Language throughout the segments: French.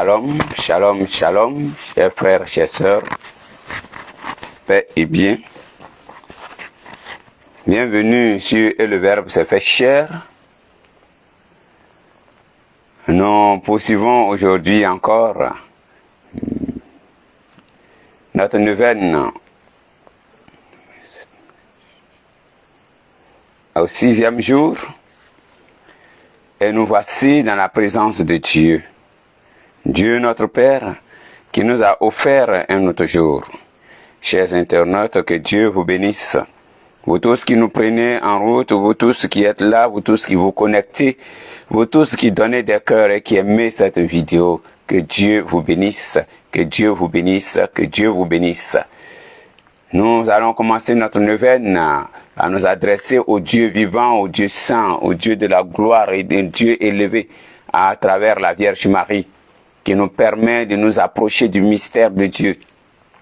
Shalom, shalom, shalom, chers frères, chères sœurs, paix et bien. Bienvenue sur Et le Verbe s'est fait chair. Nous poursuivons aujourd'hui encore notre neuvaine au 6e jour et nous voici dans la présence de Dieu. Dieu notre Père qui nous a offert un autre jour. Chers internautes, que Dieu vous bénisse. Vous tous qui nous prenez en route, vous tous qui êtes là, vous tous qui vous connectez, vous tous qui donnez des cœurs et qui aimez cette vidéo, que Dieu vous bénisse, que Dieu vous bénisse, que Dieu vous bénisse. Nous allons commencer notre neuvaine à nous adresser au Dieu vivant, au Dieu saint, au Dieu de la gloire et d'un Dieu élevé à travers la Vierge Marie, qui nous permet de nous approcher du mystère de Dieu,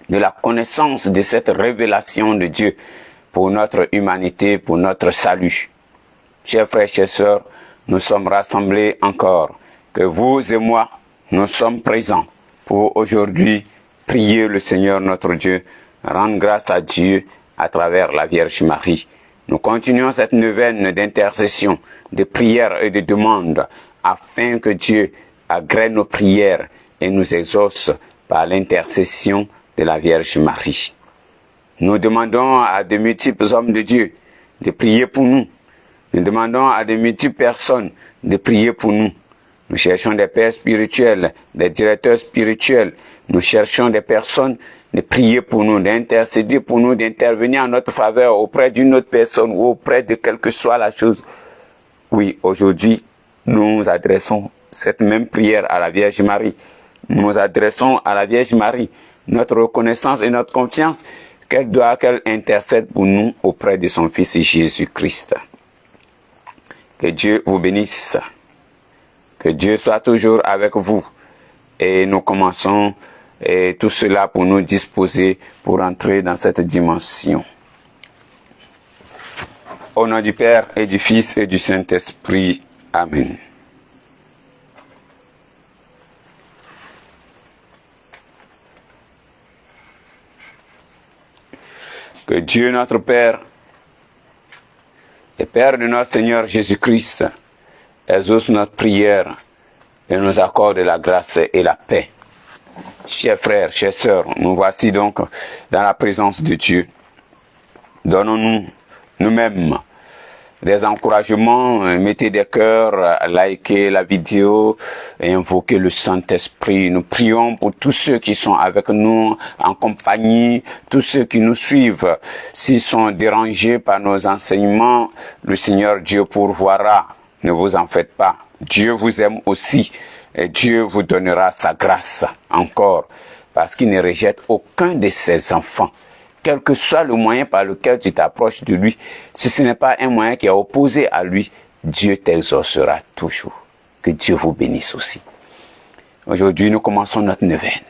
de la connaissance de cette révélation de Dieu pour notre humanité, pour notre salut. Chers frères, chères sœurs, nous sommes rassemblés encore, que vous et moi, nous sommes présents pour aujourd'hui prier le Seigneur notre Dieu, rendre grâce à Dieu à travers la Vierge Marie. Nous continuons cette neuvaine d'intercession, de prière et de demande, afin que Dieu agrée nos prières et nous exauce par l'intercession de la Vierge Marie. Nous demandons à de multiples hommes de Dieu de prier pour nous. Nous demandons à de multiples personnes de prier pour nous. Nous cherchons des pères spirituels, des directeurs spirituels. Nous cherchons des personnes de prier pour nous, d'intercéder pour nous, d'intervenir en notre faveur auprès d'une autre personne ou auprès de quelle que soit la chose. Oui, aujourd'hui, nous adressons cette même prière à la Vierge Marie. Nous adressons à la Vierge Marie notre reconnaissance et notre confiance qu'elle intercède pour nous auprès de son Fils Jésus-Christ. Que Dieu vous bénisse. Que Dieu soit toujours avec vous. Et nous commençons tout cela pour nous disposer pour entrer dans cette dimension. Au nom du Père et du Fils et du Saint-Esprit. Amen. Que Dieu notre Père, et Père de notre Seigneur Jésus-Christ, exauce notre prière et nous accorde la grâce et la paix. Chers frères, chères sœurs, nous voici donc dans la présence de Dieu. Donnons-nous nous-mêmes des encouragements, mettez des cœurs, likez la vidéo et invoquez le Saint-Esprit. Nous prions pour tous ceux qui sont avec nous en compagnie, tous ceux qui nous suivent. S'ils sont dérangés par nos enseignements, le Seigneur Dieu pourvoira. Ne vous en faites pas. Dieu vous aime aussi et Dieu vous donnera sa grâce encore parce qu'il ne rejette aucun de ses enfants. Quel que soit le moyen par lequel tu t'approches de lui, si ce n'est pas un moyen qui est opposé à lui, Dieu t'exaucera toujours. Que Dieu vous bénisse aussi. Aujourd'hui, nous commençons notre neuvaine.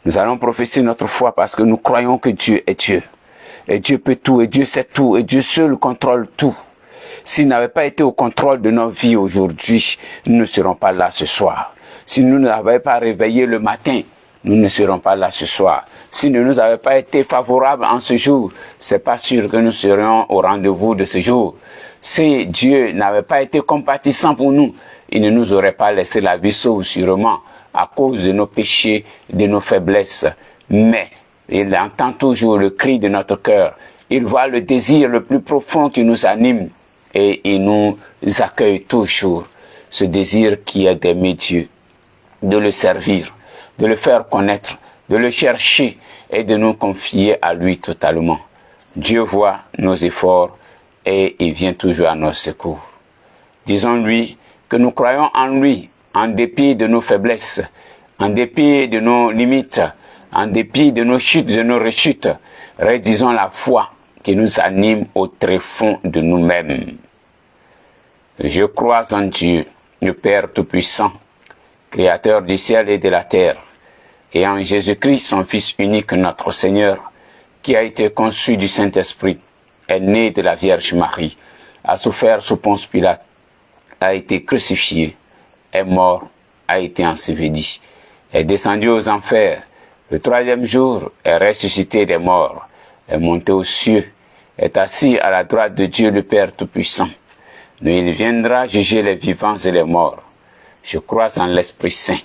Nous allons professer notre foi parce que nous croyons que Dieu est Dieu. Et Dieu peut tout, et Dieu sait tout, et Dieu seul contrôle tout. S'il n'avait pas été au contrôle de nos vies aujourd'hui, nous ne serons pas là ce soir. Si nous n'avions pas réveillé le matin, nous ne serons pas là ce soir. S'il ne nous avait pas été favorable en ce jour, c'est pas sûr que nous serions au rendez-vous de ce jour. Si Dieu n'avait pas été compatissant pour nous, il ne nous aurait pas laissé la vie sauve sûrement à cause de nos péchés, de nos faiblesses. Mais il entend toujours le cri de notre cœur. Il voit le désir le plus profond qui nous anime et il nous accueille toujours. Ce désir qui est d'aimer Dieu, de le servir, de le faire connaître, de le chercher et de nous confier à lui totalement. Dieu voit nos efforts et il vient toujours à nos secours. Disons-lui que nous croyons en lui, en dépit de nos faiblesses, en dépit de nos limites, en dépit de nos chutes, de nos rechutes. Redisons la foi qui nous anime au tréfonds de nous-mêmes. Je crois en Dieu, le Père Tout-Puissant, Créateur du ciel et de la terre, et en Jésus-Christ, son Fils unique, notre Seigneur, qui a été conçu du Saint-Esprit, est né de la Vierge Marie, a souffert sous Ponce Pilate, a été crucifié, est mort, a été enseveli, est descendu aux enfers. Le troisième jour est ressuscité des morts, est monté aux cieux, est assis à la droite de Dieu le Père Tout-Puissant. Mais il viendra juger les vivants et les morts. Je crois en l'Esprit Saint,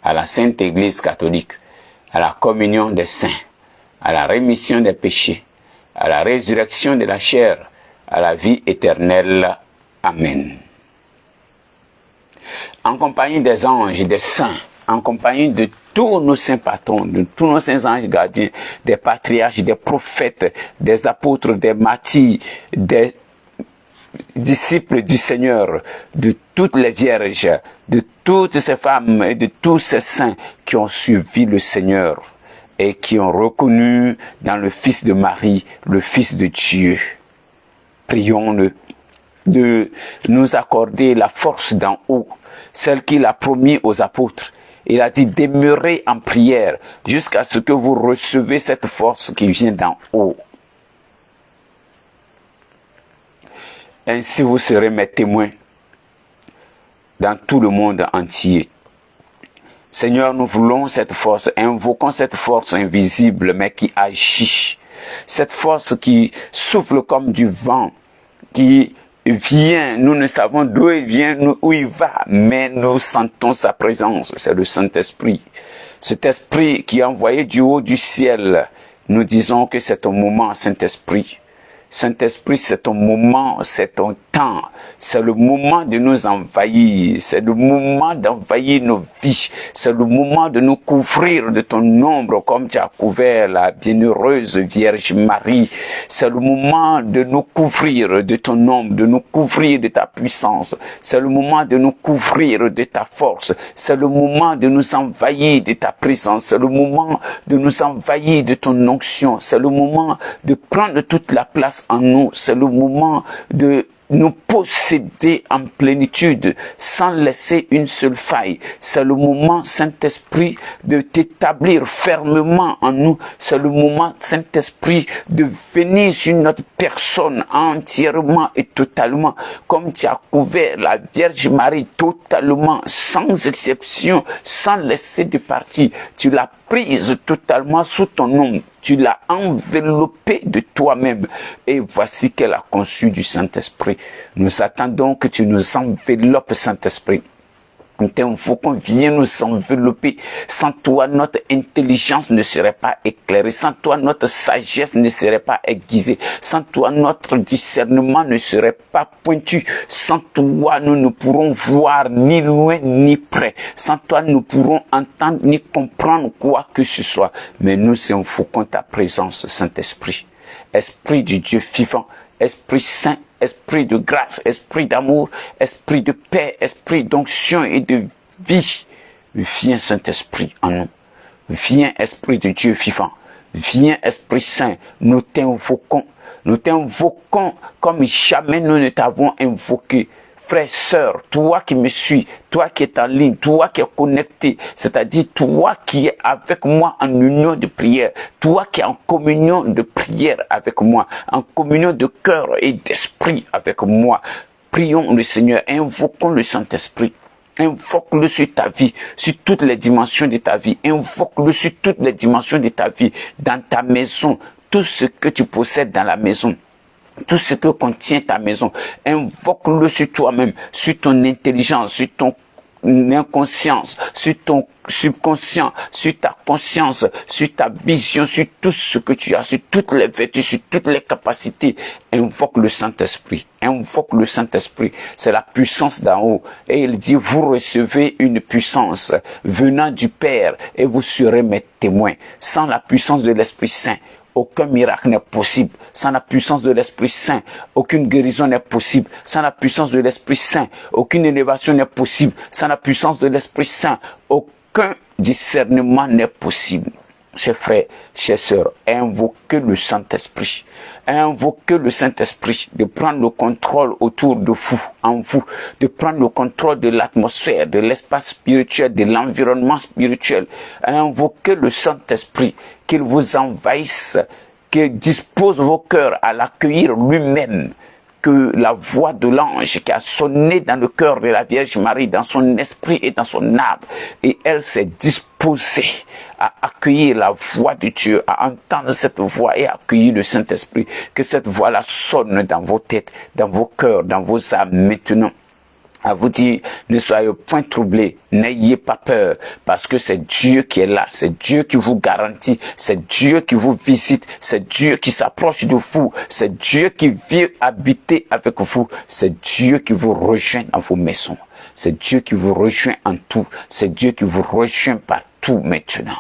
à la Sainte Église catholique, à la communion des saints, à la rémission des péchés, à la résurrection de la chair, à la vie éternelle. Amen. En compagnie des anges, des saints, en compagnie de tous nos saints patrons, de tous nos saints anges gardiens, des patriarches, des prophètes, des apôtres, des martyrs, des disciples du Seigneur, de toutes les vierges, de toutes ces femmes et de tous ces saints qui ont suivi le Seigneur et qui ont reconnu dans le Fils de Marie, le Fils de Dieu. Prions-le de nous accorder la force d'en haut, celle qu'il a promis aux apôtres. Il a dit: demeurez en prière jusqu'à ce que vous recevez cette force qui vient d'en haut. Ainsi vous serez mes témoins dans tout le monde entier. Seigneur, nous voulons cette force, invoquons cette force invisible mais qui agit. Cette force qui souffle comme du vent, qui vient, nous ne savons d'où il vient, où il va, mais nous sentons sa présence, c'est le Saint-Esprit. Cet esprit qui est envoyé du haut du ciel, nous disons que c'est ton moment, Saint-Esprit. Saint-Esprit, c'est ton moment, c'est ton temps, c'est le moment de nous envahir, c'est le moment d'envahir nos vies, c'est le moment de nous couvrir de ton ombre comme tu as couvert la bienheureuse Vierge Marie. C'est le moment de nous couvrir de ton ombre, de nous couvrir de ta puissance, c'est le moment de nous couvrir de ta force, c'est le moment de nous envahir de ta présence, c'est le moment de nous envahir de ton onction, c'est le moment de prendre toute la place en nous, c'est le moment de nous posséder en plénitude sans laisser une seule faille. C'est le moment, Saint-Esprit, de t'établir fermement en nous. C'est le moment, Saint-Esprit, de venir sur notre personne entièrement et totalement, comme tu as couvert la Vierge Marie totalement, sans exception, sans laisser de partie. Tu l'as prise totalement sous ton nom. Tu l'as enveloppée de toi-même. Et voici qu'elle a conçu du Saint-Esprit. Nous attendons que tu nous enveloppes, Saint-Esprit. Nous t'invoquons, viens nous envelopper. Sans toi, notre intelligence ne serait pas éclairée. Sans toi, notre sagesse ne serait pas aiguisée. Sans toi, notre discernement ne serait pas pointu. Sans toi, nous ne pourrons voir ni loin ni près. Sans toi, nous ne pourrons entendre ni comprendre quoi que ce soit. Mais nous invoquons ta présence, Saint-Esprit. Esprit du Dieu vivant, Esprit Saint, Esprit de grâce, Esprit d'amour, Esprit de paix, Esprit d'onction et de vie. Viens, Saint-Esprit, en nous. Viens, Esprit de Dieu vivant. Viens, Esprit Saint. Nous t'invoquons. Nous t'invoquons comme jamais nous ne t'avons invoqué. Frère, sœur, toi qui me suis, toi qui es en ligne, toi qui es connecté, c'est-à-dire toi qui es avec moi en union de prière, toi qui es en communion de prière avec moi, en communion de cœur et d'esprit avec moi. Prions le Seigneur, invoquons le Saint-Esprit. Invoque-le sur ta vie, sur toutes les dimensions de ta vie. Invoque-le sur toutes les dimensions de ta vie, dans ta maison, tout ce que tu possèdes dans la maison. Tout ce que contient ta maison, invoque-le sur toi-même, sur ton intelligence, sur ton inconscience, sur ton subconscient, sur ta conscience, sur ta vision, sur tout ce que tu as, sur toutes les vertus, sur toutes les capacités. Invoque le Saint-Esprit. Invoque le Saint-Esprit. C'est la puissance d'en haut. Et il dit, vous recevez une puissance venant du Père et vous serez mes témoins. Sans la puissance de l'Esprit Saint, aucun miracle n'est possible. Sans la puissance de l'Esprit Saint, aucune guérison n'est possible. Sans la puissance de l'Esprit Saint, aucune élévation n'est possible. Sans la puissance de l'Esprit Saint, aucun discernement n'est possible. Chers frères, chers sœurs, invoquez le Saint-Esprit. Invoquez le Saint-Esprit de prendre le contrôle autour de vous, en vous, de prendre le contrôle de l'atmosphère, de l'espace spirituel, de l'environnement spirituel. Invoquez le Saint-Esprit, qu'il vous envahisse, qu'il dispose vos cœurs à l'accueillir lui-même. que la voix de l'ange qui a sonné dans le cœur de la Vierge Marie, dans son esprit et dans son âme, et elle s'est disposée à accueillir la voix de Dieu, à entendre cette voix et à accueillir le Saint-Esprit, que cette voix-là sonne dans vos têtes, dans vos cœurs, dans vos âmes maintenant. À vous dire, ne soyez point troublés, n'ayez pas peur, parce que c'est Dieu qui est là, c'est Dieu qui vous garantit, c'est Dieu qui vous visite, c'est Dieu qui s'approche de vous, c'est Dieu qui vient habiter avec vous, c'est Dieu qui vous rejoint dans vos maisons, c'est Dieu qui vous rejoint en tout, c'est Dieu qui vous rejoint partout maintenant.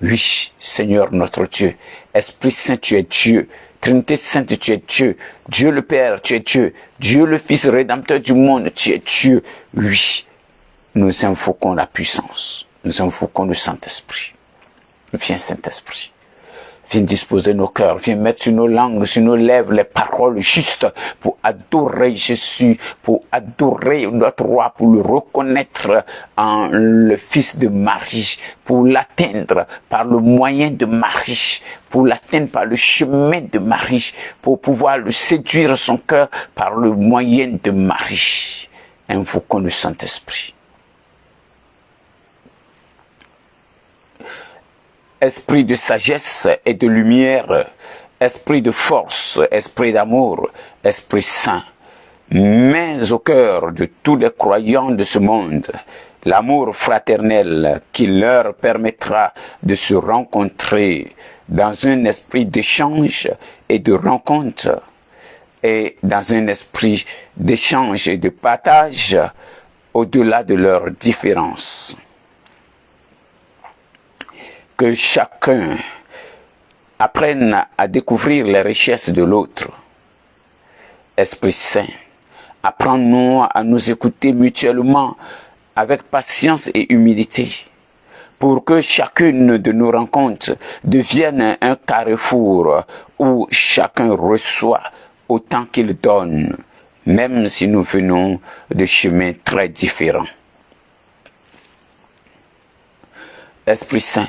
Oui, Seigneur notre Dieu, Esprit Saint, tu es Dieu. Trinité Sainte, tu es Dieu. Dieu le Père, tu es Dieu. Dieu le Fils rédempteur du monde, tu es Dieu. Oui, nous invoquons la puissance. Nous invoquons le Saint-Esprit. Viens, Saint-Esprit. Viens disposer nos cœurs, viens mettre sur nos langues, sur nos lèvres les paroles justes pour adorer Jésus, pour adorer notre roi, pour le reconnaître en le Fils de Marie, pour l'atteindre par le moyen de Marie, pour l'atteindre par le chemin de Marie, pour pouvoir le séduire son cœur par le moyen de Marie. Invoquons le Saint-Esprit. Esprit de sagesse et de lumière, esprit de force, esprit d'amour, esprit saint, mets au cœur de tous les croyants de ce monde l'amour fraternel qui leur permettra de se rencontrer dans un esprit d'échange et de rencontre et dans un esprit d'échange et de partage au-delà de leurs différences. Que chacun apprenne à découvrir les richesses de l'autre. Esprit Saint, apprends-nous à nous écouter mutuellement avec patience et humilité, pour que chacune de nos rencontres devienne un carrefour où chacun reçoit autant qu'il donne, même si nous venons de chemins très différents. Esprit Saint,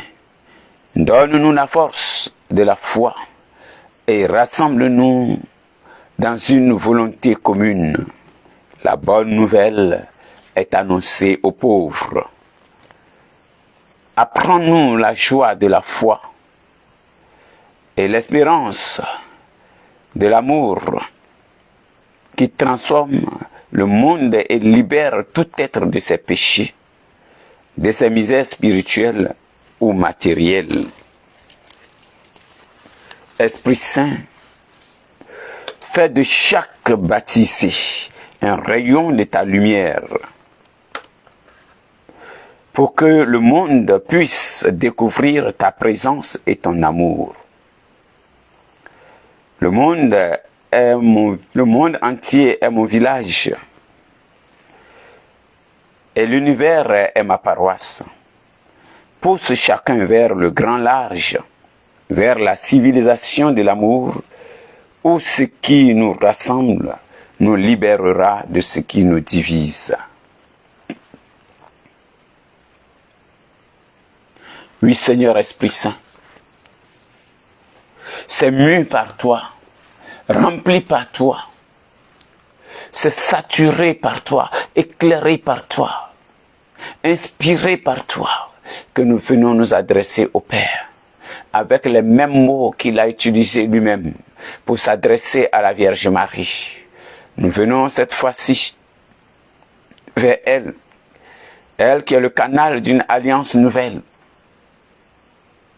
donne-nous la force de la foi et rassemble-nous dans une volonté commune. La bonne nouvelle est annoncée aux pauvres. Apprends-nous la joie de la foi et l'espérance de l'amour qui transforme le monde et libère tout être de ses péchés, de ses misères spirituelles ou matériel. Esprit Saint, fais de chaque baptisé un rayon de ta lumière pour que le monde puisse découvrir ta présence et ton amour. Le monde entier est mon village et l'univers est ma paroisse. Pousse chacun vers le grand large, vers la civilisation de l'amour, où ce qui nous rassemble nous libérera de ce qui nous divise. Oui, Seigneur Esprit Saint, c'est mu par toi, rempli par toi, c'est saturé par toi, éclairé par toi, inspiré par toi, que nous venons nous adresser au Père, avec les mêmes mots qu'il a utilisés lui-même pour s'adresser à la Vierge Marie. Nous venons cette fois-ci vers elle, elle qui est le canal d'une alliance nouvelle,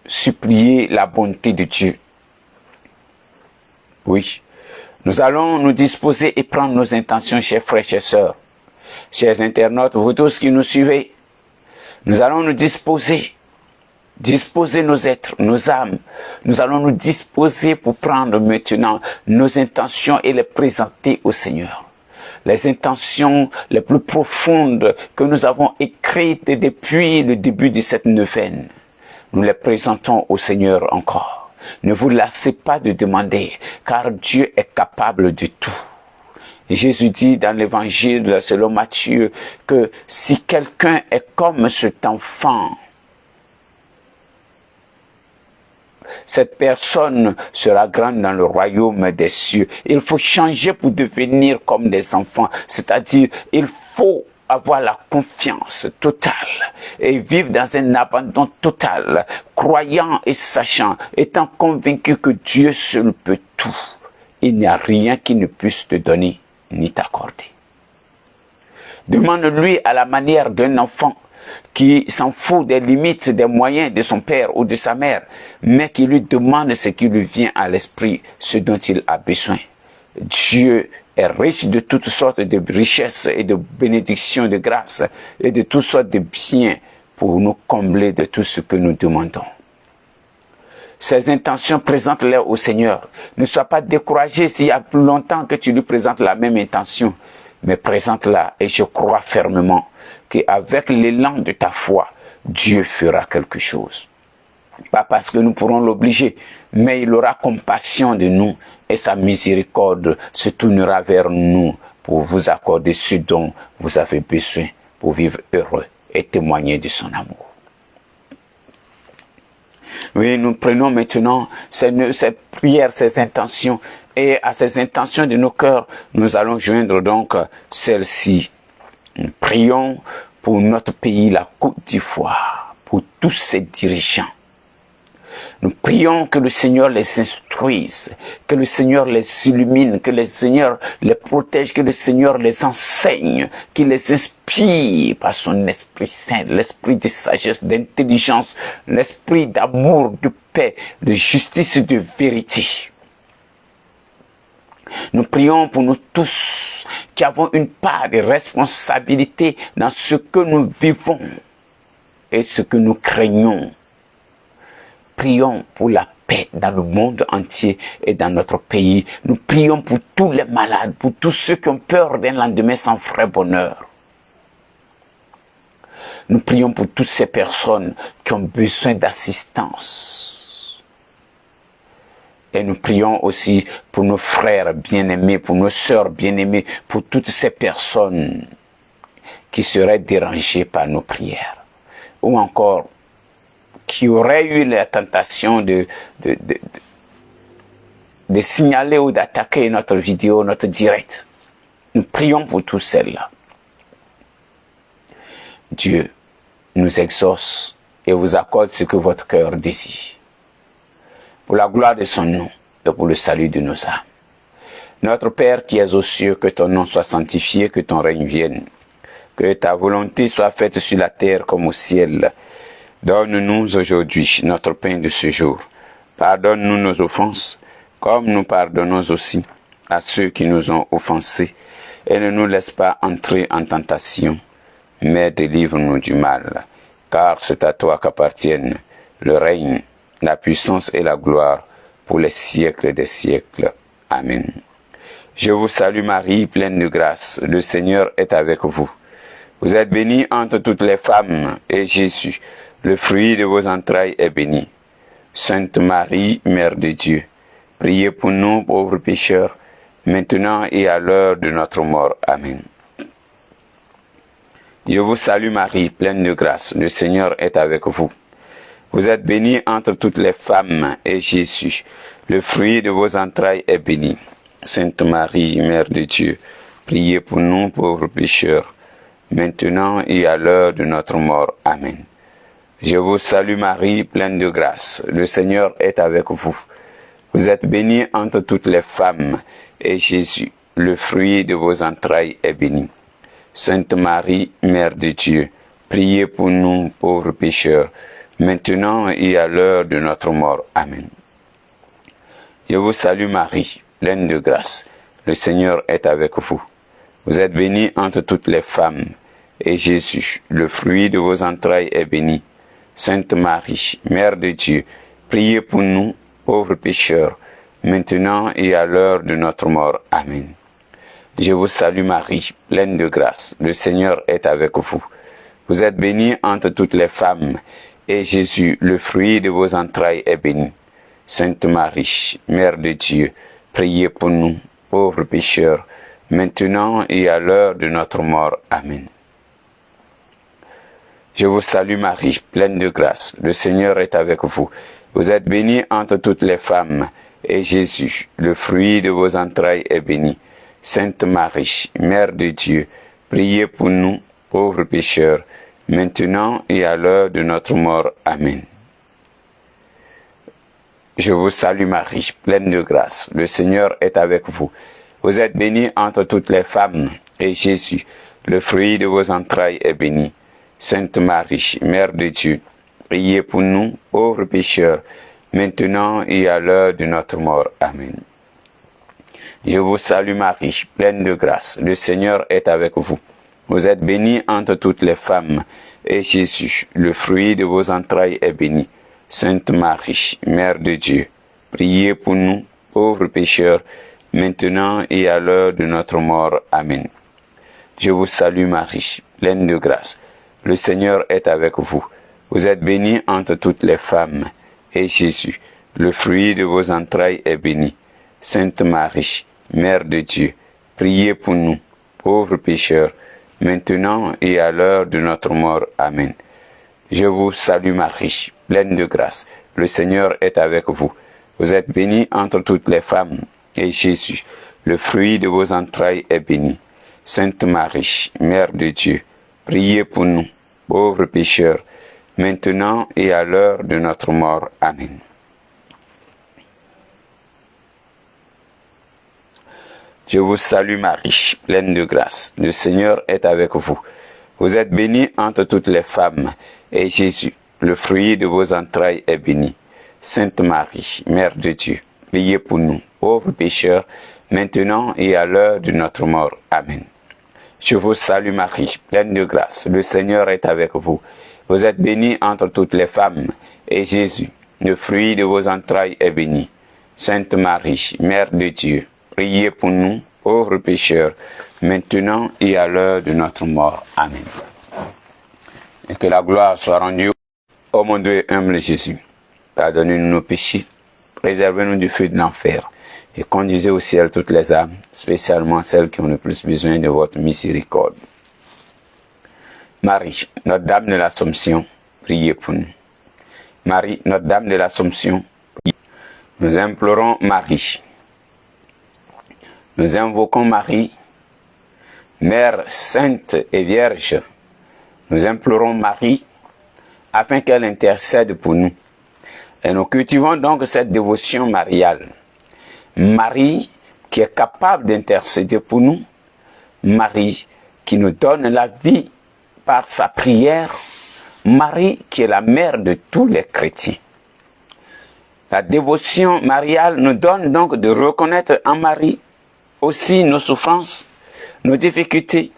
supplier la bonté de Dieu. Oui, nous allons nous disposer et prendre nos intentions, chers frères, chers sœurs, chers internautes, vous tous qui nous suivez. Nous allons nous disposer nos êtres, nos âmes. Nous allons nous disposer pour prendre maintenant nos intentions et les présenter au Seigneur. Les intentions les plus profondes que nous avons écrites depuis le début de cette neuvaine. Nous les présentons au Seigneur encore. Ne vous lassez pas de demander, car Dieu est capable de tout. Jésus dit dans l'évangile selon Matthieu que si quelqu'un est comme cet enfant, cette personne sera grande dans le royaume des cieux. Il faut changer pour devenir comme des enfants, c'est-à-dire il faut avoir la confiance totale et vivre dans un abandon total, croyant et sachant, étant convaincu que Dieu seul peut tout. Il n'y a rien qui ne puisse te donner ni t'accorder. Demande-lui à la manière d'un enfant qui s'en fout des limites, des moyens de son père ou de sa mère, mais qui lui demande ce qui lui vient à l'esprit, ce dont il a besoin. Dieu est riche de toutes sortes de richesses et de bénédictions, de grâces et de toutes sortes de biens pour nous combler de tout ce que nous demandons. Ces intentions, présente-les au Seigneur. Ne sois pas découragé s'il y a plus longtemps que tu lui présentes la même intention, mais présente-la et je crois fermement qu'avec l'élan de ta foi, Dieu fera quelque chose. Pas parce que nous pourrons l'obliger, mais il aura compassion de nous et sa miséricorde se tournera vers nous pour vous accorder ce dont vous avez besoin pour vivre heureux et témoigner de son amour. Oui, nous prenons maintenant ces prières, ces intentions, et à ces intentions de nos cœurs, nous allons joindre donc celles-ci. Nous prions pour notre pays, la Côte d'Ivoire, pour tous ses dirigeants. Nous prions que le Seigneur les instruise, que le Seigneur les illumine, que le Seigneur les protège, que le Seigneur les enseigne, qu'il les inspire par son Esprit Saint, l'esprit de sagesse, d'intelligence, l'esprit d'amour, de paix, de justice et de vérité. Nous prions pour nous tous qui avons une part de responsabilité dans ce que nous vivons et ce que nous craignons. Prions pour la paix dans le monde entier et dans notre pays. Nous prions pour tous les malades, pour tous ceux qui ont peur d'un lendemain sans vrai bonheur. Nous prions pour toutes ces personnes qui ont besoin d'assistance. Et nous prions aussi pour nos frères bien-aimés, pour nos sœurs bien-aimées, pour toutes ces personnes qui seraient dérangées par nos prières. Ou encore, qui auraient eu la tentation de signaler ou d'attaquer notre vidéo, notre direct. Nous prions pour tous celles-là. Dieu nous exauce et vous accorde ce que votre cœur désire. Pour la gloire de son nom et pour le salut de nos âmes. Notre Père qui es aux cieux, que ton nom soit sanctifié, que ton règne vienne. Que ta volonté soit faite sur la terre comme au ciel. Donne-nous aujourd'hui notre pain de ce jour. Pardonne-nous nos offenses, comme nous pardonnons aussi à ceux qui nous ont offensés. Et ne nous laisse pas entrer en tentation, mais délivre-nous du mal. Car c'est à toi qu'appartiennent le règne, la puissance et la gloire pour les siècles des siècles. Amen. Je vous salue Marie, pleine de grâce. Le Seigneur est avec vous. Vous êtes bénie entre toutes les femmes, et Jésus, le fruit de vos entrailles, est béni. Sainte Marie, Mère de Dieu, priez pour nous pauvres pécheurs, maintenant et à l'heure de notre mort. Amen. Je vous salue Marie, pleine de grâce. Le Seigneur est avec vous. Vous êtes bénie entre toutes les femmes, et Jésus, le fruit de vos entrailles, est béni. Sainte Marie, Mère de Dieu, priez pour nous pauvres pécheurs, maintenant et à l'heure de notre mort. Amen. Je vous salue Marie, pleine de grâce. Le Seigneur est avec vous. Vous êtes bénie entre toutes les femmes, et Jésus, le fruit de vos entrailles, est béni. Sainte Marie, Mère de Dieu, priez pour nous pauvres pécheurs, maintenant et à l'heure de notre mort. Amen. Je vous salue Marie, pleine de grâce. Le Seigneur est avec vous. Vous êtes bénie entre toutes les femmes, et Jésus, le fruit de vos entrailles, est béni. Sainte Marie, Mère de Dieu, priez pour nous, pauvres pécheurs, maintenant et à l'heure de notre mort. Amen. Je vous salue Marie, pleine de grâce. Le Seigneur est avec vous. Vous êtes bénie entre toutes les femmes, et Jésus, le fruit de vos entrailles, est béni. Sainte Marie, Mère de Dieu, priez pour nous, pauvres pécheurs, maintenant et à l'heure de notre mort. Amen. Je vous salue Marie, pleine de grâce. Le Seigneur est avec vous. Vous êtes bénie entre toutes les femmes, et Jésus, le fruit de vos entrailles, est béni. Sainte Marie, Mère de Dieu, priez pour nous, pauvres pécheurs, maintenant et à l'heure de notre mort. Amen. Je vous salue Marie, pleine de grâce. Le Seigneur est avec vous. Vous êtes bénie entre toutes les femmes, et Jésus, le fruit de vos entrailles, est béni. Sainte Marie, Mère de Dieu, priez pour nous, pauvres pécheurs, maintenant et à l'heure de notre mort. Amen. Je vous salue Marie, pleine de grâce. Le Seigneur est avec vous. Vous êtes bénie entre toutes les femmes, et Jésus, le fruit de vos entrailles, est béni. Sainte Marie, Mère de Dieu, priez pour nous, pauvres pécheurs, maintenant et à l'heure de notre mort. Amen. Je vous salue Marie, pleine de grâce. Le Seigneur est avec vous. Vous êtes bénie entre toutes les femmes, et Jésus, le fruit de vos entrailles, est béni. Sainte Marie, Mère de Dieu, priez pour nous, pauvres pécheurs, maintenant et à l'heure de notre mort. Amen. Je vous salue Marie, pleine de grâce. Le Seigneur est avec vous. Vous êtes bénie entre toutes les femmes, et Jésus, le fruit de vos entrailles, est béni. Sainte Marie, Mère de Dieu, priez pour nous, pauvres pécheurs, maintenant et à l'heure de notre mort. Amen. Je vous salue Marie, pleine de grâce. Le Seigneur est avec vous. Vous êtes bénie entre toutes les femmes, et Jésus, le fruit de vos entrailles, est béni. Sainte Marie, Mère de Dieu, priez pour nous, pauvres pécheurs, maintenant et à l'heure de notre mort. Amen. Je vous salue Marie, pleine de grâce. Le Seigneur est avec vous. Vous êtes bénie entre toutes les femmes, et Jésus, le fruit de vos entrailles, est béni. Sainte Marie, Mère de Dieu, priez pour nous, pauvres pécheurs, maintenant et à l'heure de notre mort. Amen. Et que la gloire soit rendue au mon Dieu et humble Jésus. Pardonnez-nous nos péchés, préservez-nous du feu de l'enfer, et conduisez au ciel toutes les âmes, spécialement celles qui ont le plus besoin de votre miséricorde. Marie, Notre-Dame de l'Assomption, priez pour nous. Marie, Notre-Dame de l'Assomption, nous implorons Marie. Nous invoquons Marie, Mère sainte et vierge. Nous implorons Marie afin qu'elle intercède pour nous. Et nous cultivons donc cette dévotion mariale. Marie qui est capable d'intercéder pour nous. Marie qui nous donne la vie par sa prière. Marie qui est la mère de tous les chrétiens. La dévotion mariale nous donne donc de reconnaître en Marie aussi nos souffrances, nos difficultés,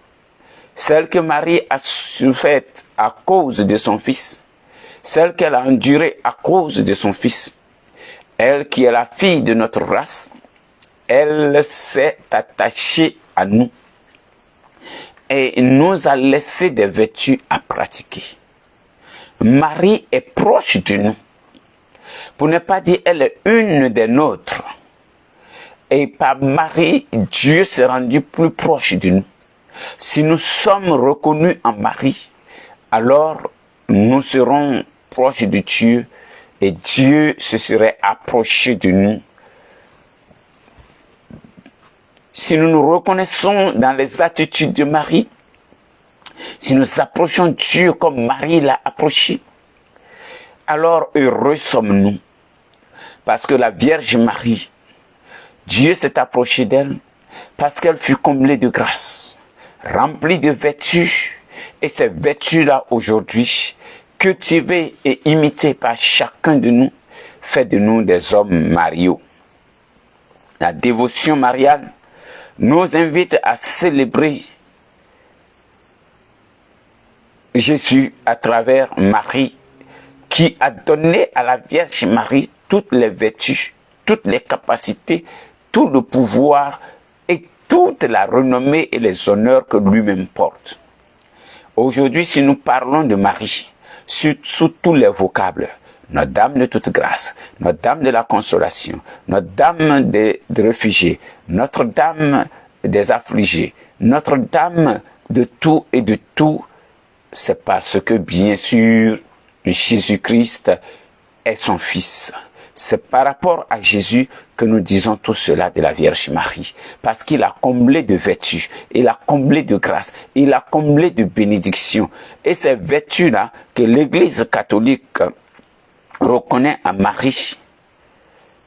celles que Marie a souffert à cause de son Fils, celles qu'elle a endurées à cause de son Fils. Elle qui est la fille de notre race, elle s'est attachée à nous et nous a laissé des vertus à pratiquer. Marie est proche de nous. Pour ne pas dire elle est une des nôtres. Et par Marie, Dieu s'est rendu plus proche de nous. Si nous sommes reconnus en Marie, alors nous serons proches de Dieu et Dieu se serait approché de nous. Si nous nous reconnaissons dans les attitudes de Marie, si nous approchons Dieu comme Marie l'a approché, alors heureux sommes-nous. Parce que la Vierge Marie, Dieu s'est approché d'elle parce qu'elle fut comblée de grâce, remplie de vertus, et ces vertus-là aujourd'hui, cultivées et imitées par chacun de nous, fait de nous des hommes mariaux. La dévotion mariale nous invite à célébrer Jésus à travers Marie, qui a donné à la Vierge Marie toutes les vertus, toutes les capacités, tout le pouvoir et toute la renommée et les honneurs que lui-même porte. Aujourd'hui, si nous parlons de Marie, sous tous les vocables, Notre-Dame de toute grâce, Notre-Dame de la consolation, Notre-Dame des réfugiés, Notre-Dame des affligés, Notre-Dame de tout et de tout, c'est parce que, bien sûr, Jésus-Christ est son Fils. C'est par rapport à Jésus que nous disons tout cela de la Vierge Marie. Parce qu'il a comblé de vertus, il a comblé de grâce, il a comblé de bénédictions. Et ces vertus-là que l'Église catholique reconnaît à Marie,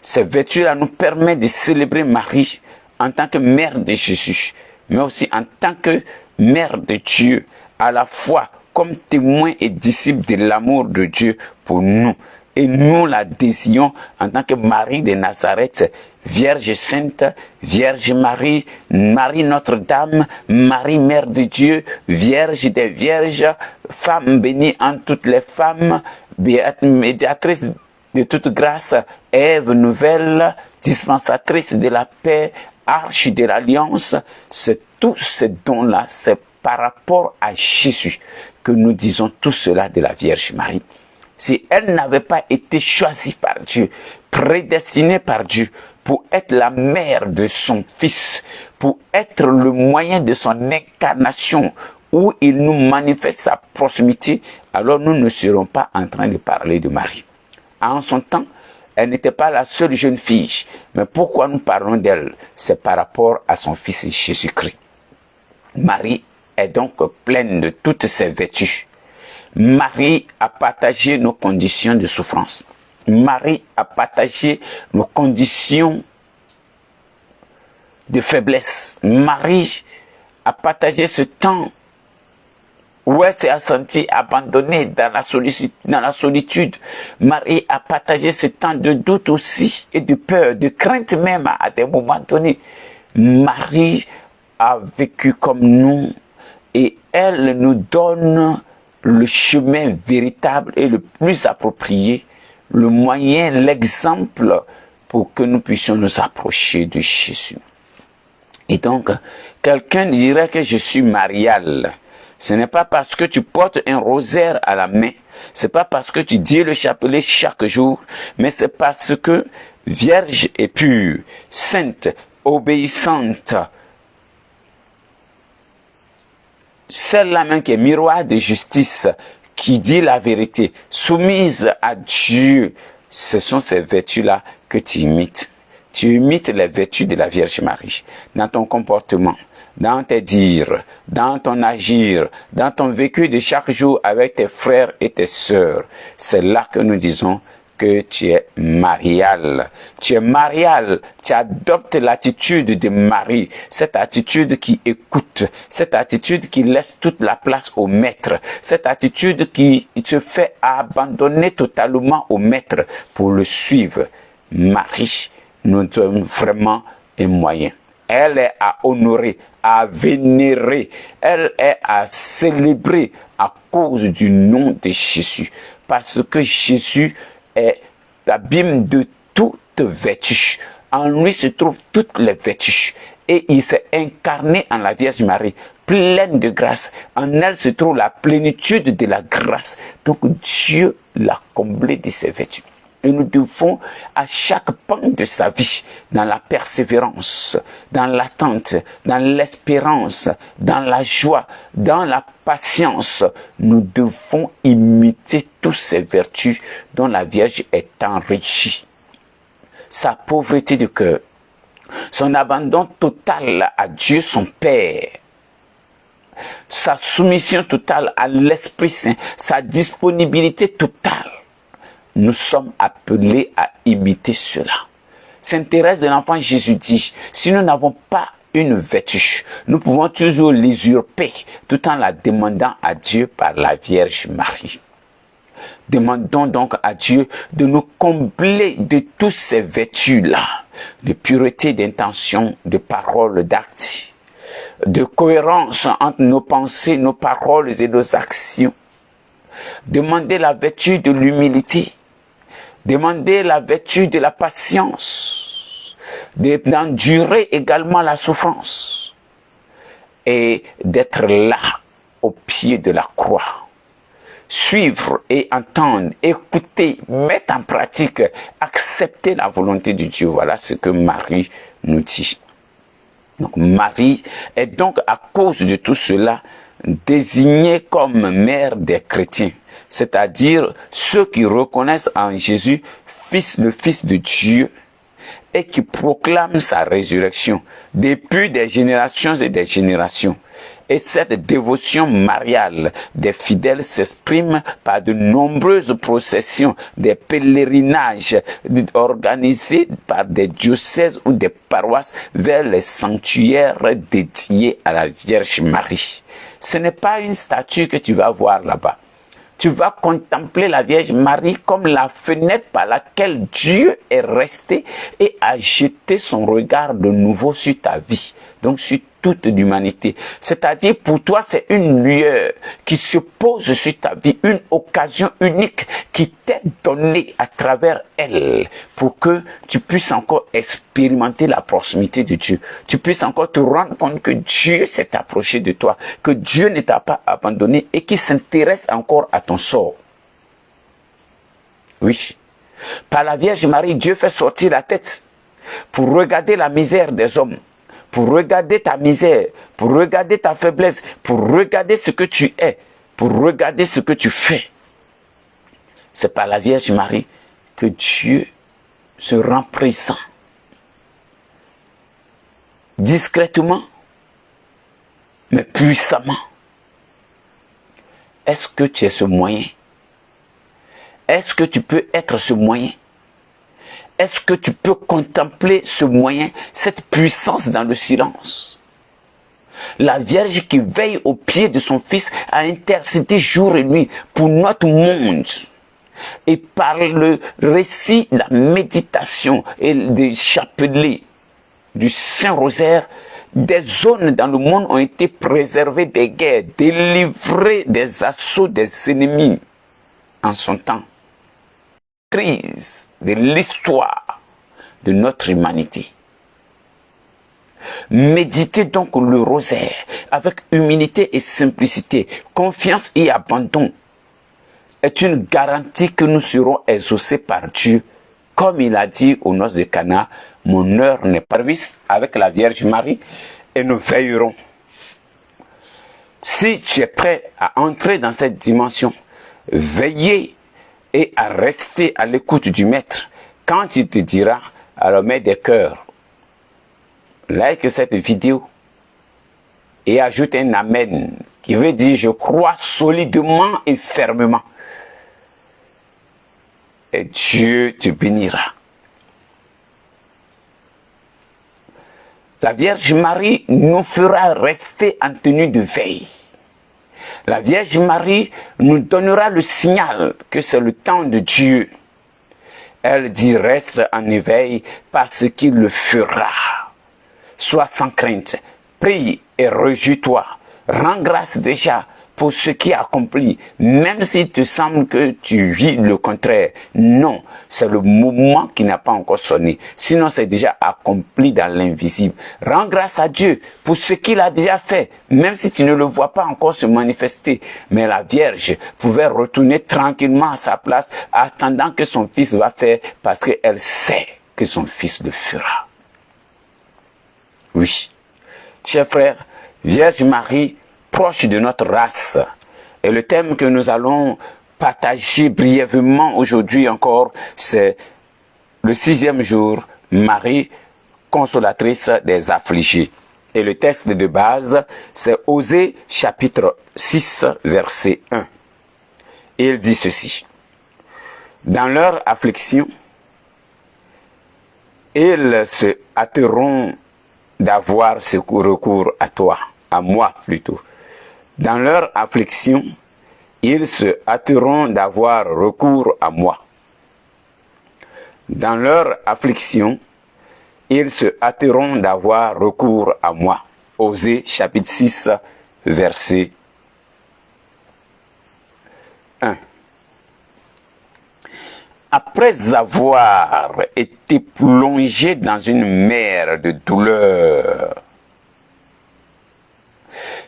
ces vertus-là nous permettent de célébrer Marie en tant que mère de Jésus, mais aussi en tant que mère de Dieu, à la fois comme témoin et disciple de l'amour de Dieu pour nous. Et nous la désirons en tant que Marie de Nazareth, Vierge Sainte, Vierge Marie, Marie Notre-Dame, Marie Mère de Dieu, Vierge des Vierges, femme bénie en toutes les femmes, médiatrice de toute grâce, Ève nouvelle, dispensatrice de la paix, arche de l'alliance. C'est tout ce dons-là, c'est par rapport à Jésus que nous disons tout cela de la Vierge Marie. Si elle n'avait pas été choisie par Dieu, prédestinée par Dieu pour être la mère de son Fils, pour être le moyen de son incarnation, où il nous manifeste sa proximité, alors nous ne serons pas en train de parler de Marie. En son temps, elle n'était pas la seule jeune fille, mais pourquoi nous parlons d'elle? C'est par rapport à son Fils Jésus-Christ. Marie est donc pleine de toutes ses vertus. Marie a partagé nos conditions de souffrance. Marie a partagé nos conditions de faiblesse. Marie a partagé ce temps où elle s'est sentie abandonnée dans la solitude. Marie a partagé ce temps de doute aussi et de peur, de crainte même à des moments donnés. Marie a vécu comme nous et elle nous donne le chemin véritable et le plus approprié, le moyen, l'exemple pour que nous puissions nous approcher de Jésus. Et donc, quelqu'un dirait que je suis mariale. Ce n'est pas parce que tu portes un rosaire à la main, c'est pas parce que tu dis le chapelet chaque jour, mais c'est parce que vierge et pure, sainte, obéissante, celle-là même qui est miroir de justice, qui dit la vérité, soumise à Dieu, ce sont ces vertus-là que tu imites. Tu imites les vertus de la Vierge Marie dans ton comportement, dans tes dires, dans ton agir, dans ton vécu de chaque jour avec tes frères et tes sœurs. C'est là que nous disons que tu es mariale. Tu es mariale, tu adoptes l'attitude de Marie, cette attitude qui écoute, cette attitude qui laisse toute la place au maître, cette attitude qui te fait abandonner totalement au maître pour le suivre. Marie nous donne vraiment un moyen. Elle est à honorer, à vénérer, elle est à célébrer à cause du nom de Jésus. Parce que Jésus est l'abîme de toute vertu. En lui se trouvent toutes les vertus. Et il s'est incarné en la Vierge Marie, pleine de grâce. En elle se trouve la plénitude de la grâce. Donc Dieu l'a comblé de ses vertus. Et nous devons, à chaque pan de sa vie, dans la persévérance, dans l'attente, dans l'espérance, dans la joie, dans la patience, nous devons imiter toutes ces vertus dont la Vierge est enrichie. Sa pauvreté de cœur, son abandon total à Dieu son Père, sa soumission totale à l'Esprit Saint, sa disponibilité totale. Nous sommes appelés à imiter cela. Sainte Thérèse de l'Enfant Jésus dit, si nous n'avons pas une vertu, nous pouvons toujours l'usurper tout en la demandant à Dieu par la Vierge Marie. Demandons donc à Dieu de nous combler de toutes ces vertus-là, de pureté d'intention, de parole, d'actes, de cohérence entre nos pensées, nos paroles et nos actions. Demandez la vertu de l'humilité. Demandez la vertu de la patience, d'endurer également la souffrance et d'être là au pied de la croix. Suivre et entendre, écouter, mettre en pratique, accepter la volonté de Dieu. Voilà ce que Marie nous dit. Donc Marie est donc à cause de tout cela désignée comme mère des chrétiens. c'est-à-dire ceux qui reconnaissent en Jésus le Fils de Dieu et qui proclament sa résurrection depuis des générations et des générations. Et cette dévotion mariale des fidèles s'exprime par de nombreuses processions, des pèlerinages organisés par des diocèses ou des paroisses vers les sanctuaires dédiés à la Vierge Marie. Ce n'est pas une statue que tu vas voir là-bas. Tu vas contempler la Vierge Marie comme la fenêtre par laquelle Dieu est resté et a jeté son regard de nouveau sur ta vie, donc sur toute l'humanité. C'est-à-dire pour toi, c'est une lueur qui se pose sur ta vie, une occasion unique qui t'est donnée à travers elle pour que tu puisses encore expérimenter la proximité de Dieu. Tu puisses encore te rendre compte que Dieu s'est approché de toi, que Dieu ne t'a pas abandonné et qu'il s'intéresse encore à ton sort. Oui. Par la Vierge Marie, Dieu fait sortir la tête pour regarder la misère des hommes, pour regarder ta misère, pour regarder ta faiblesse, pour regarder ce que tu es, pour regarder ce que tu fais. C'est par la Vierge Marie que Dieu se rend présent. Discrètement, mais puissamment. Est-ce que tu es ce moyen? Est-ce que tu peux être ce moyen? Est-ce que tu peux contempler ce moyen, cette puissance dans le silence? La Vierge qui veille au pied de son Fils a intercédé jour et nuit pour notre monde. Et par le récit, la méditation et des chapelets du Saint-Rosaire, des zones dans le monde ont été préservées des guerres, délivrées des assauts des ennemis en son temps. Crise de l'histoire de notre humanité. Méditez donc le rosaire avec humilité et simplicité, confiance et abandon. Est une garantie que nous serons exaucés par Dieu. Comme il a dit aux noces de Cana, mon heure n'est pas vite avec la Vierge Marie et nous veillerons. Si tu es prêt à entrer dans cette dimension, veillez et à rester à l'écoute du Maître. Quand il te dira, alors mets des cœurs, like cette vidéo et ajoute un amen qui veut dire je crois solidement et fermement. Et Dieu te bénira. La Vierge Marie nous fera rester en tenue de veille. La Vierge Marie nous donnera le signal que c'est le temps de Dieu. Elle dit reste en éveil parce qu'il le fera. Sois sans crainte, prie et réjouis-toi. Rends grâce déjà pour ce qui est accompli, même s'il te semble que tu vis le contraire. Non, c'est le moment qui n'a pas encore sonné. Sinon, c'est déjà accompli dans l'invisible. Rends grâce à Dieu pour ce qu'il a déjà fait, même si tu ne le vois pas encore se manifester. Mais la Vierge pouvait retourner tranquillement à sa place, attendant que son fils va faire, parce qu'elle sait que son fils le fera. Oui, chers frères, Vierge Marie, proche de notre race. Et le thème que nous allons partager brièvement aujourd'hui encore, c'est le 6e jour, Marie, consolatrice des affligés. Et le texte de base, c'est Osée chapitre 6, verset 1. Et il dit ceci. Dans leur affliction, ils se hâteront d'avoir ce recours à toi, à moi plutôt. Dans leur affliction, ils se hâteront d'avoir recours à moi. Dans leur affliction, ils se hâteront d'avoir recours à moi. Osée chapitre 6, verset 1. Après avoir été plongé dans une mer de douleur,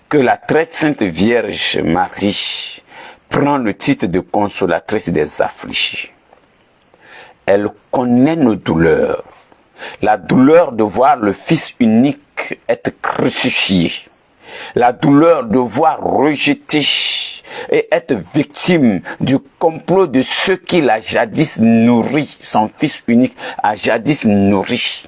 que la très sainte Vierge Marie prend le titre de consolatrice des affligés. Elle connaît nos douleurs. La douleur de voir le Fils unique être crucifié. La douleur de voir rejeté et être victime du complot de ceux qui l'a jadis nourri, son fils unique a jadis nourri.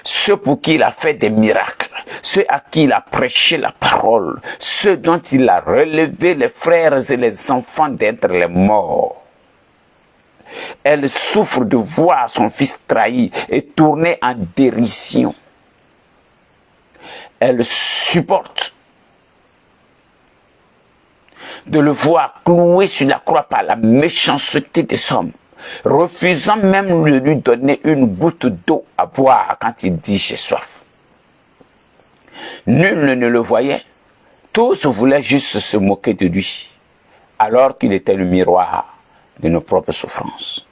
Ceux pour qui il a fait des miracles, ceux à qui il a prêché la parole, ceux dont il a relevé les frères et les enfants d'entre les morts. Elle souffre de voir son fils trahi et tourné en dérision. Elle supporte de le voir cloué sur la croix par la méchanceté des hommes, refusant même de lui donner une goutte d'eau à boire quand il dit « j'ai soif ». Nul ne le voyait, tous voulaient juste se moquer de lui, alors qu'il était le miroir de nos propres souffrances.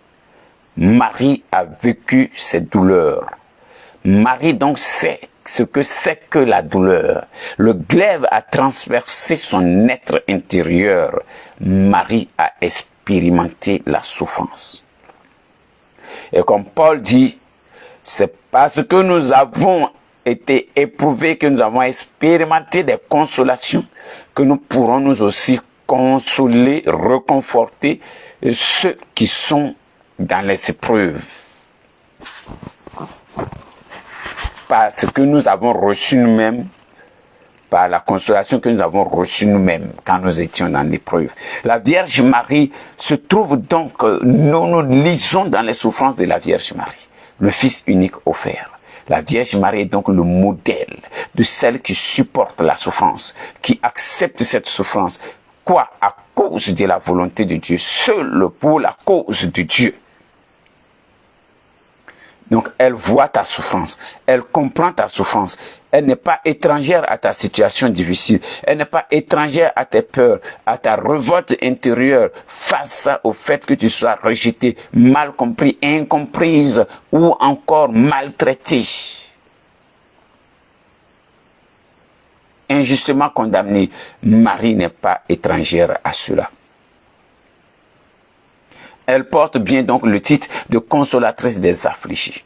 Marie a vécu ces douleurs. Marie donc sait ce que c'est que la douleur. Le glaive a transpercé son être intérieur. Marie a expérimenté la souffrance. Et comme Paul dit, c'est parce que nous avons été éprouvés, que nous avons expérimenté des consolations, que nous pourrons nous aussi consoler, réconforter ceux qui sont dans les épreuves. Parce que nous avons reçu nous-mêmes, par la consolation que nous avons reçue nous-mêmes quand nous étions dans l'épreuve. La Vierge Marie se trouve donc, nous lisons dans les souffrances de la Vierge Marie, le Fils unique offert. La Vierge Marie est donc le modèle de celle qui supporte la souffrance, qui accepte cette souffrance. Quoi? À cause de la volonté de Dieu, seul pour la cause de Dieu. Donc, elle voit ta souffrance, elle comprend ta souffrance, elle n'est pas étrangère à ta situation difficile, elle n'est pas étrangère à tes peurs, à ta révolte intérieure face au fait que tu sois rejeté, mal compris, incomprise ou encore maltraité, injustement condamné. Marie n'est pas étrangère à cela. Elle porte bien donc le titre de consolatrice des affligés.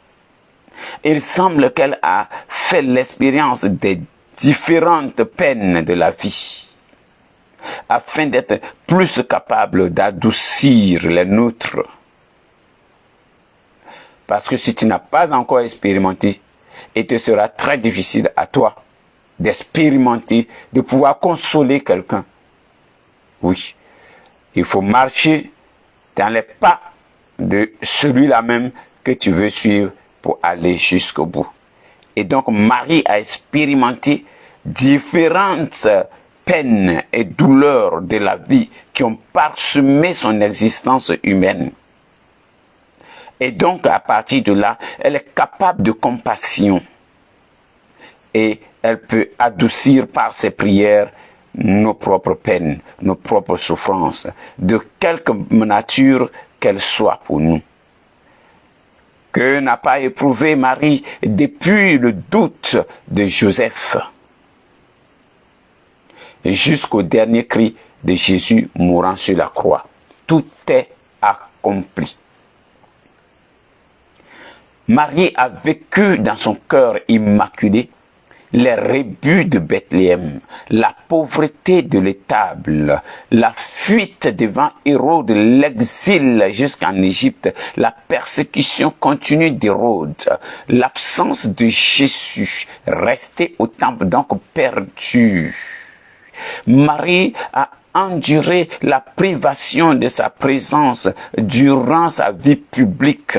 Il semble qu'elle a fait l'expérience des différentes peines de la vie, afin d'être plus capable d'adoucir les nôtres. Parce que si tu n'as pas encore expérimenté, il te sera très difficile à toi d'expérimenter, de pouvoir consoler quelqu'un. Oui, il faut marcher dans les pas de celui-là même que tu veux suivre pour aller jusqu'au bout. Et donc Marie a expérimenté différentes peines et douleurs de la vie qui ont parsemé son existence humaine. Et donc à partir de là, elle est capable de compassion. Et elle peut adoucir par ses prières nos propres peines, nos propres souffrances, de quelque nature qu'elles soient pour nous. Que n'a pas éprouvé Marie depuis le doute de Joseph jusqu'au dernier cri de Jésus mourant sur la croix. Tout est accompli. Marie a vécu dans son cœur immaculé les rebuts de Bethléem, la pauvreté de l'étable, la fuite devant Hérode, l'exil jusqu'en Égypte, la persécution continue d'Hérode, l'absence de Jésus, resté au temple donc perdu. Marie a enduré la privation de sa présence durant sa vie publique.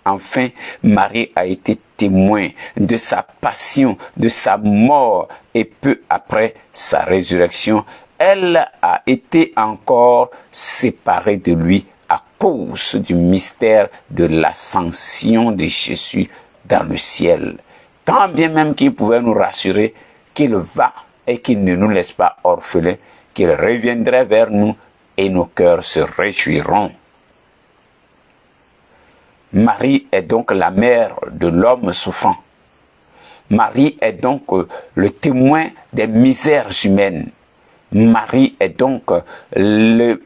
Enfin, Marie a été témoin de sa passion, de sa mort et peu après sa résurrection, elle a été encore séparée de lui à cause du mystère de l'ascension de Jésus dans le ciel. Quand bien même qu'il pouvait nous rassurer qu'il va et qu'il ne nous laisse pas orphelins, qu'il reviendrait vers nous et nos cœurs se réjouiront. Marie est donc la mère de l'homme souffrant. Marie est donc le témoin des misères humaines. Marie est donc le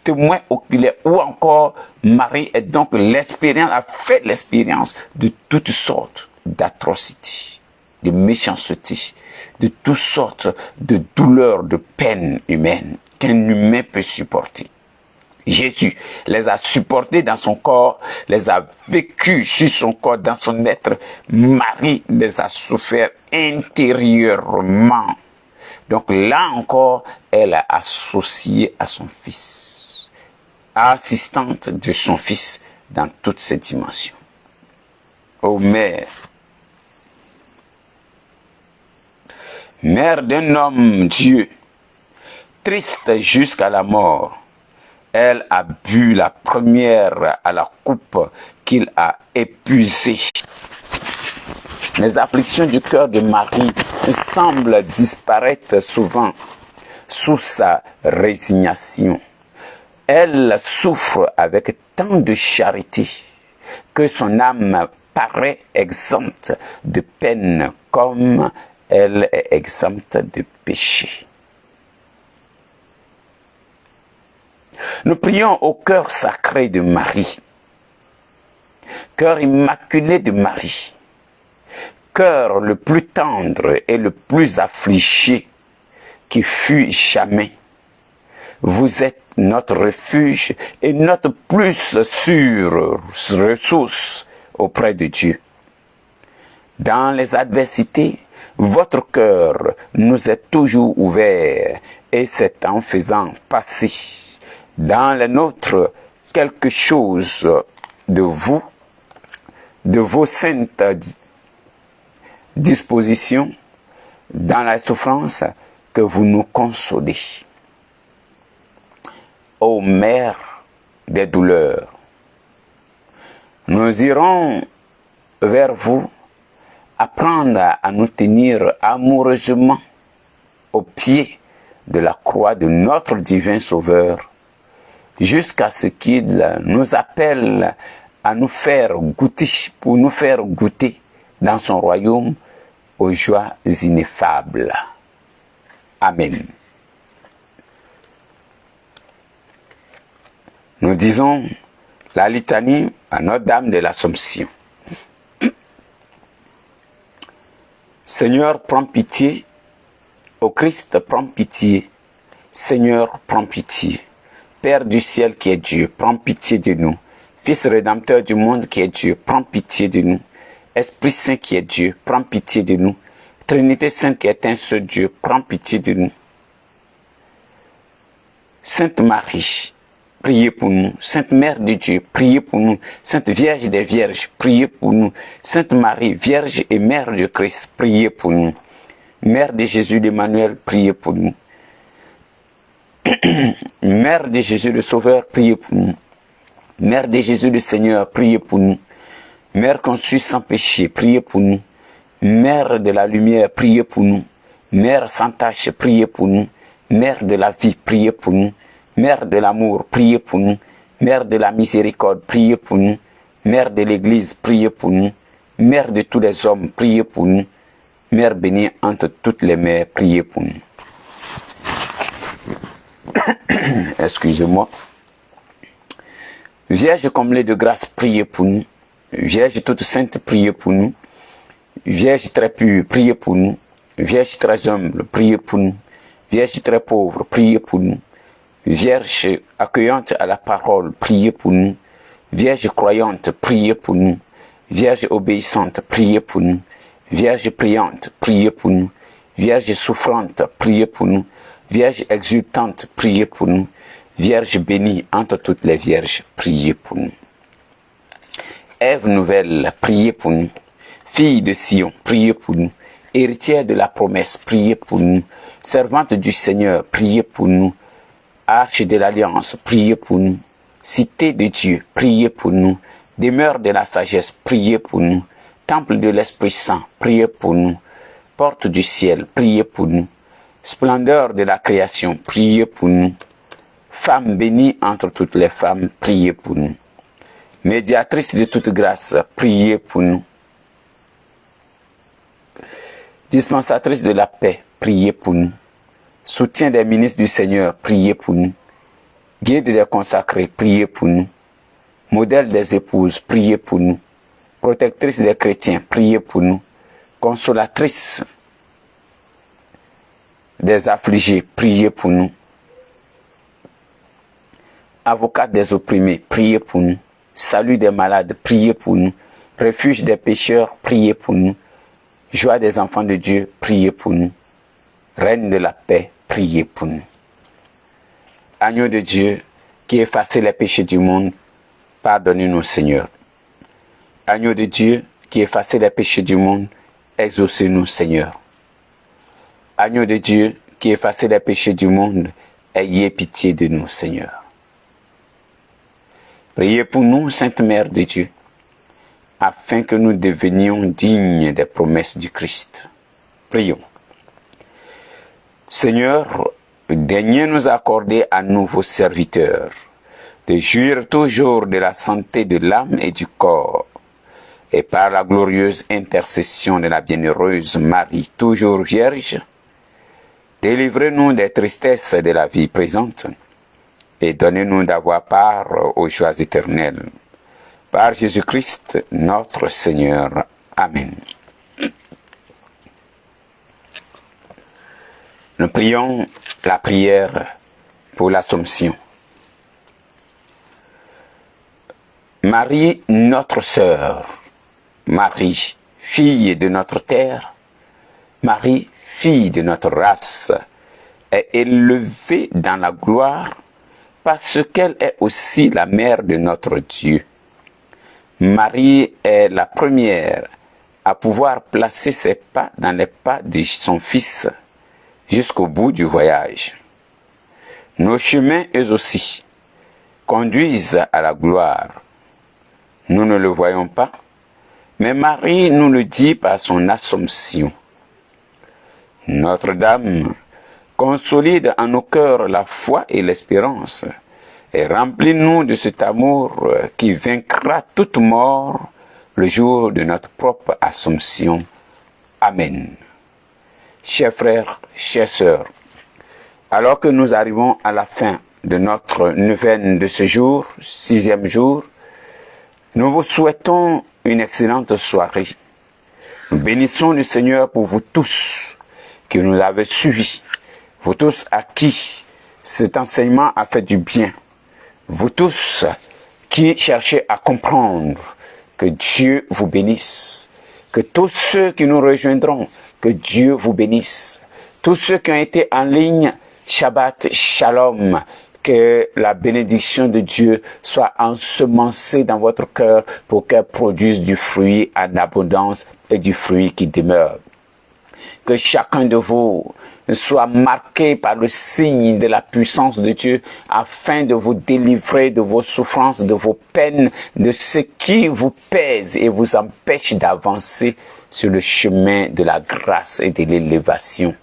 témoin oculaire, ou encore Marie est donc l'expérience, a fait l'expérience de toutes sortes d'atrocités. de méchanceté, de toutes sortes de douleurs, de peines humaines qu'un humain peut supporter. Jésus les a supportés dans son corps, les a vécus sur son corps, dans son être. Marie les a souffert intérieurement. Donc là encore, elle a associé à son fils, assistante de son fils dans toutes ses dimensions. Ô mère, mère d'un homme Dieu, triste jusqu'à la mort, elle a bu la première à la coupe qu'il a épuisée. Les afflictions du cœur de Marie semblent disparaître souvent sous sa résignation. Elle souffre avec tant de charité que son âme paraît exempte de peine comme elle est exempte de péché. Nous prions au cœur sacré de Marie, cœur immaculé de Marie, cœur le plus tendre et le plus affligé qui fut jamais. Vous êtes notre refuge et notre plus sûre ressource auprès de Dieu. Dans les adversités, votre cœur nous est toujours ouvert et c'est en faisant passer dans le nôtre quelque chose de vous, de vos saintes dispositions dans la souffrance que vous nous consolez. Ô Mère des douleurs, nous irons vers vous apprendre à nous tenir amoureusement au pied de la croix de notre divin Sauveur, jusqu'à ce qu'il nous appelle à nous faire goûter, pour nous faire goûter dans son royaume aux joies ineffables. Amen. Nous disons la litanie à Notre-Dame de l'Assomption. Seigneur, prends pitié. Ô Christ, prends pitié. Seigneur, prends pitié. Père du ciel qui est Dieu, prends pitié de nous. Fils rédempteur du monde qui est Dieu, prends pitié de nous. Esprit Saint qui est Dieu, prends pitié de nous. Trinité Sainte qui est un seul Dieu, prends pitié de nous. Sainte Marie, priez pour nous. Sainte Mère de Dieu, priez pour nous. Sainte Vierge des Vierges, priez pour nous. Sainte Marie, Vierge et Mère de Christ, priez pour nous. Mère de Jésus d'Emmanuel, priez pour nous. Mère de Jésus le Sauveur, priez pour nous. Mère de Jésus le Seigneur, priez pour nous. Mère conçue sans péché, priez pour nous. Mère de la lumière, priez pour nous. Mère sans tache, priez pour nous. Mère de la vie, priez pour nous. Mère de l'amour, priez pour nous. Mère de la miséricorde, priez pour nous. Mère de l'Église, priez pour nous. Mère de tous les hommes, priez pour nous. Mère bénie entre toutes les mères, priez pour nous. Excusez-moi. Vierge comblée de grâce, priez pour nous. Vierge toute sainte, priez pour nous. Vierge très pure, priez pour nous. Vierge très humble, priez pour nous. Vierge très pauvre, priez pour nous. Vierge accueillante à la parole, priez pour nous. Vierge croyante, priez pour nous. Vierge obéissante, priez pour nous. Vierge priante, priez pour nous. Vierge souffrante, priez pour nous. Vierge exultante, priez pour nous. Vierge bénie entre toutes les vierges, priez pour nous. Ève nouvelle, priez pour nous. Fille de Sion, priez pour nous. Héritière de la promesse, priez pour nous. Servante du Seigneur, priez pour nous. Arche de l'Alliance, priez pour nous. Cité de Dieu, priez pour nous. Demeure de la sagesse, priez pour nous. Temple de l'Esprit Saint, priez pour nous. Porte du ciel, priez pour nous. Splendeur de la création, priez pour nous. Femme bénie entre toutes les femmes, priez pour nous. Médiatrice de toute grâce, priez pour nous. Dispensatrice de la paix, priez pour nous. Soutien des ministres du Seigneur, priez pour nous. Guide des consacrés, priez pour nous. Modèle des épouses, priez pour nous. Protectrice des chrétiens, priez pour nous. consolatrice des affligés, priez pour nous. Avocate des opprimés, priez pour nous. Salut des malades, priez pour nous. Refuge des pécheurs, priez pour nous. Joie des enfants de Dieu, priez pour nous. Reine de la paix, priez pour nous. Agneau de Dieu, qui effacez les péchés du monde, pardonnez-nous, Seigneur. Agneau de Dieu, qui effacez les péchés du monde, exaucez-nous, Seigneur. Agneau de Dieu, qui effacez les péchés du monde, ayez pitié de nous, Seigneur. Priez pour nous, Sainte Mère de Dieu, afin que nous devenions dignes des promesses du Christ. Prions. Seigneur, daignez nous accorder à nous, vos serviteurs, de jouir toujours de la santé de l'âme et du corps, et par la glorieuse intercession de la bienheureuse Marie, toujours vierge, délivrez-nous des tristesses de la vie présente, et donnez-nous d'avoir part aux joies éternelles. Par Jésus-Christ, notre Seigneur. Amen. Nous prions la prière pour l'Assomption. Marie, notre sœur, Marie, fille de notre terre, Marie, fille de notre race, est élevée dans la gloire parce qu'elle est aussi la mère de notre Dieu. Marie est la première à pouvoir placer ses pas dans les pas de son Fils jusqu'au bout du voyage. Nos chemins, eux aussi, conduisent à la gloire. Nous ne le voyons pas, mais Marie nous le dit par son Assomption. Notre-Dame consolide en nos cœurs la foi et l'espérance, et remplis-nous de cet amour qui vaincra toute mort le jour de notre propre Assomption. Amen. Chers frères, chères sœurs, alors que nous arrivons à la fin de notre neuvaine de ce jour, 6e jour, nous vous souhaitons une excellente soirée. Nous bénissons le Seigneur pour vous tous qui nous avez suivis, vous tous à qui cet enseignement a fait du bien, vous tous qui cherchez à comprendre. Que Dieu vous bénisse. Que tous ceux qui nous rejoindront, que Dieu vous bénisse. Tous ceux qui ont été en ligne, Shabbat Shalom. Que la bénédiction de Dieu soit ensemencée dans votre cœur pour qu'elle produise du fruit en abondance et du fruit qui demeure. Que chacun de vous soit marqué par le signe de la puissance de Dieu afin de vous délivrer de vos souffrances, de vos peines, de ce qui vous pèse et vous empêche d'avancer sur le chemin de la grâce et de l'élévation.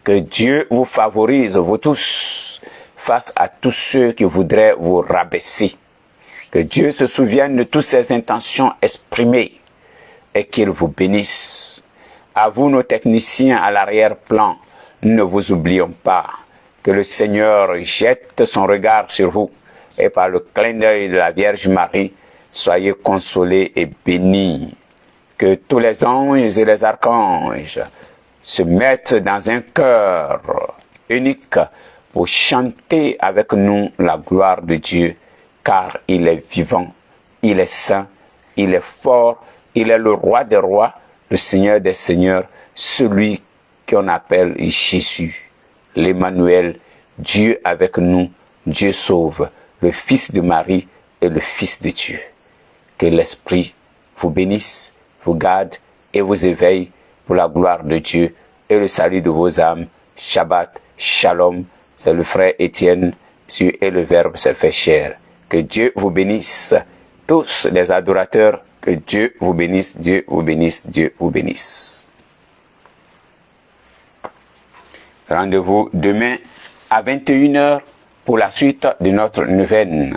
Que Dieu vous favorise, vous tous, face à tous ceux qui voudraient vous rabaisser. Que Dieu se souvienne de toutes ses intentions exprimées et qu'il vous bénisse. À vous, nos techniciens à l'arrière-plan, ne vous oublions pas. Que le Seigneur jette son regard sur vous et par le clin d'œil de la Vierge Marie, soyez consolés et bénis. Que tous les anges et les archanges se mettent dans un chœur unique pour chanter avec nous la gloire de Dieu, car il est vivant, il est saint, il est fort, il est le roi des rois, le Seigneur des seigneurs, celui qu'on appelle Jésus, l'Emmanuel, Dieu avec nous, Dieu sauve, le Fils de Marie et le Fils de Dieu. Que l'Esprit vous bénisse, vous garde et vous éveille pour la gloire de Dieu et le salut de vos âmes. Shabbat, Shalom, c'est le frère Étienne, et le Verbe s'est fait chair. Que Dieu vous bénisse, tous les adorateurs. Que Dieu vous bénisse, Dieu vous bénisse, Dieu vous bénisse. Rendez-vous demain à 21h pour la suite de notre neuvaine.